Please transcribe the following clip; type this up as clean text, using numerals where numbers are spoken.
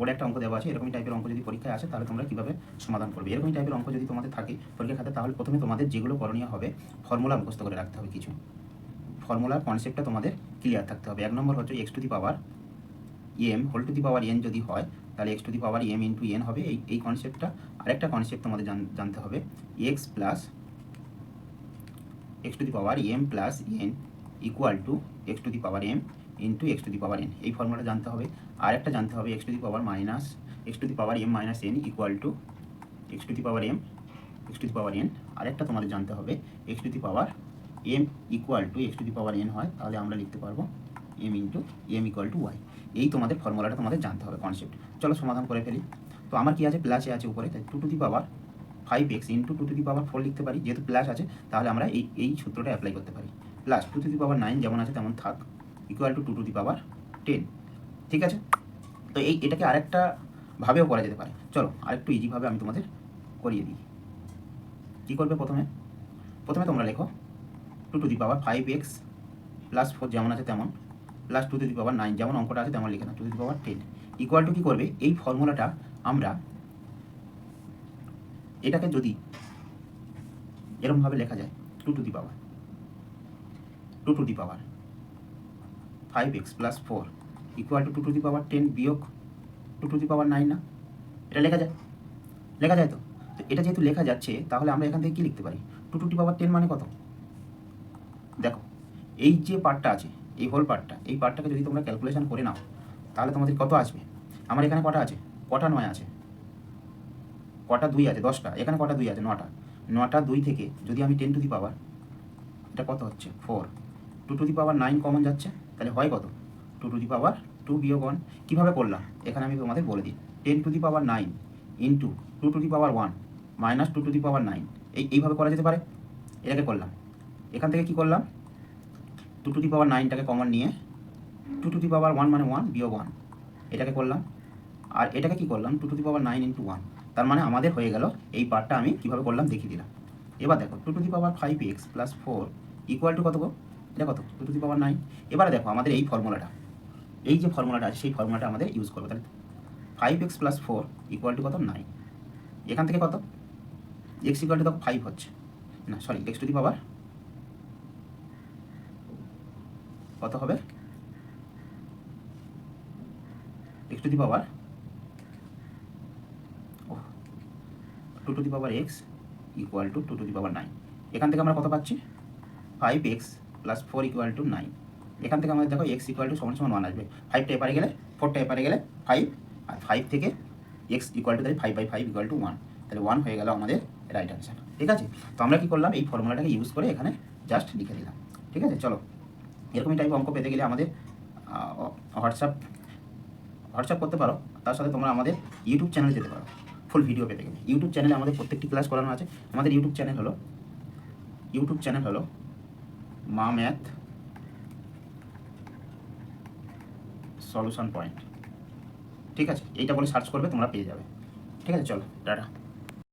বোর্ডে একটা অঙ্ক দেওয়া আছে, এরকমই টাইপের অঙ্ক যদি পরীক্ষায় আসে তাহলে তোমরা কীভাবে সমাধান করবে। এরকমই টাইপের অঙ্ক যদি তোমাদের থাকে পরীক্ষার খাতে, তাহলে প্রথমে তোমাদের যেগুলো করণীয় হবে ফর্মুলা মুখস্থ করে রাখতে হবে। কিছু ফর্মুলার কনসেপ্টটা তোমাদের ক্লিয়ার থাকতে হবে। 1 নম্বর হচ্ছে x to the power m whole to the power n যদি হয় তাহলে x to the power m into n হবে, এই কনসেপ্টটা। আরেকটা কনসেপ্ট তোমাদের জানতে হবে x to the power m plus n equal to x to the power m into x to the power n, এই ফর্মুলাটা জানতে হবে। আর একটা জানতে হবে x to the power m minus n equal to x to the power n। আরেকটা তোমাদের জানতে হবে x to the power m equal to x to the power n হয়, তাহলে আমরা লিখতে পারবো m into m equal to y। এই তোমাদের ফর্মুলাটা তোমাদের জানতে হবে, কনসেপ্ট। চলো সমাধান করে ফেলি। তো আমার কি আছে, প্লাসে আছে উপরে, তাই 2 to the power 5x into 2 to the power 4 লিখতে পারি। যেহেতু প্লাস আছে তাহলে আমরা এই সূত্রটা অ্যাপ্লাই করতে পারি। প্লাস 2 টু দি পাওয়ার 9 যেমন আছে তেমন থাক, equal to 2 to the power 10। ঠিক আছে, তো এটাকে আরেকটা ভাবেও করা যেতে পারে। চলো আরেকটু ইজিভাবে আমি তোমাদের করিয়ে দিই। কী করবে, প্রথমে তোমরা লেখো 2 to the power 5x plus 4 যেমন আছে তেমন, প্লাস 2 টু দি পাওয়ার 9 যেমন অঙ্কটা আছে তেমন লিখে না, 2 to the power 10 equal to কী করবে, এই ফর্মুলাটা আমরা এটাকে যদি এরকমভাবে লেখা যায় 2 to the power 5x plus 4 equal to 2 to the power 10 বিয়োগ 2 টু দি পাওয়ার 9 না, এটা লেখা যায় তো। এটা যেহেতু লেখা যাচ্ছে তাহলে আমরা এখান থেকে কী লিখতে পারি, 2 টু দি পাওয়ার 10 মানে কত, দেখো এই যে পার্টটা আছে, এই হোল পার্টটা, এই পার্টটাকে যদি তোমরা ক্যালকুলেশন করে নাও তাহলে তোমাদের কত আসবে। আমার এখানে কটা আছে, কটা 9 আছে, কটা 2 আছে, 10টা। এখানে কটা 2 আছে, 9টা 2 থেকে যদি আমি 10 টু দি পাওয়ার, এটা কত হচ্ছে 4, 2 টু দি পাওয়ার 9 কমন যাচ্ছে, তাহলে হয় কত 2 টু দি পাওয়ার 2 বিয়োগ 1। কীভাবে করলাম এখানে আমি তোমাদের বলে দিই, 10 to the power 9 into 2 to the power 1 minus 2 to the power 9, এইভাবে করা যেতে পারে। এটাকে করলাম, এখান থেকে কি করলাম, 2 টু দি পাওয়ার 9টাকে কমন নিয়ে 2 টু দি পাওয়ার 1 মানে 1 বিয়োগ 1, এটাকে করলাম। আর এটাকে কি করলাম, 2 টু দি পাওয়ার 9 ইন্টু 1, তার মানে আমাদের হয়ে গেল এই পার্টটা আমি কীভাবে করলাম দেখিয়ে দিলাম। এবার দেখো 2 to the power 5x plus 4 equal two কত গো, এটা কত 2 টু দি পাওয়ার 9। এবারে দেখো আমাদের এই ফর্মুলাটা, এই যে ফর্মুলাটা আছে সেই ফর্মুলাটা আমাদের ইউজ করবো। তাহলে 5x প্লাস 4 ইকুয়াল টু কত 9, এখান থেকে কত x ইকুয়াল টু দেখো 5 হচ্ছে না, sorry x to the power কত হবে, x to the power 2 to the power x equal to 2 to the power 9। এখান থেকে আমরা কত পাচ্ছি, 5x প্লাস 4 ইকুয়াল টু 9। এখান থেকে আমাদের দেখো x ইকুয়াল টু সমান 1 আসবে, 5টা এপারে গেলে 4টা এপারে গেলে 5, আর 5 থেকে x ইকুয়াল টু তাহলে 5/5 ইকুয়াল টু 1, তাহলে 1 হয়ে গেল আমাদের রাইট অ্যান্সার। ঠিক আছে, তো আমরা কী করলাম, এই ফর্মুলাটাকে ইউজ করে এখানে জাস্ট লিখে দিলাম। ঠিক আছে, চলো এরকমই টাইপ অঙ্ক পেতে গেলে আমাদের হোয়াটসঅ্যাপ করতে পারো, তার সাথে তোমরা আমাদের ইউটিউব চ্যানেলে যেতে পারো ফুল ভিডিও পেতে গেলে। ইউটিউব চ্যানেলে আমাদের প্রত্যেকটি ক্লাস করানো আছে। আমাদের ইউটিউব চ্যানেল হলো মা ম্যাথ সলিউশন পয়েন্ট। ঠিক আছে, এইটা বলে সার্চ করবে তোমরা পেয়ে যাবে। ঠিক আছে, চলো টাটা।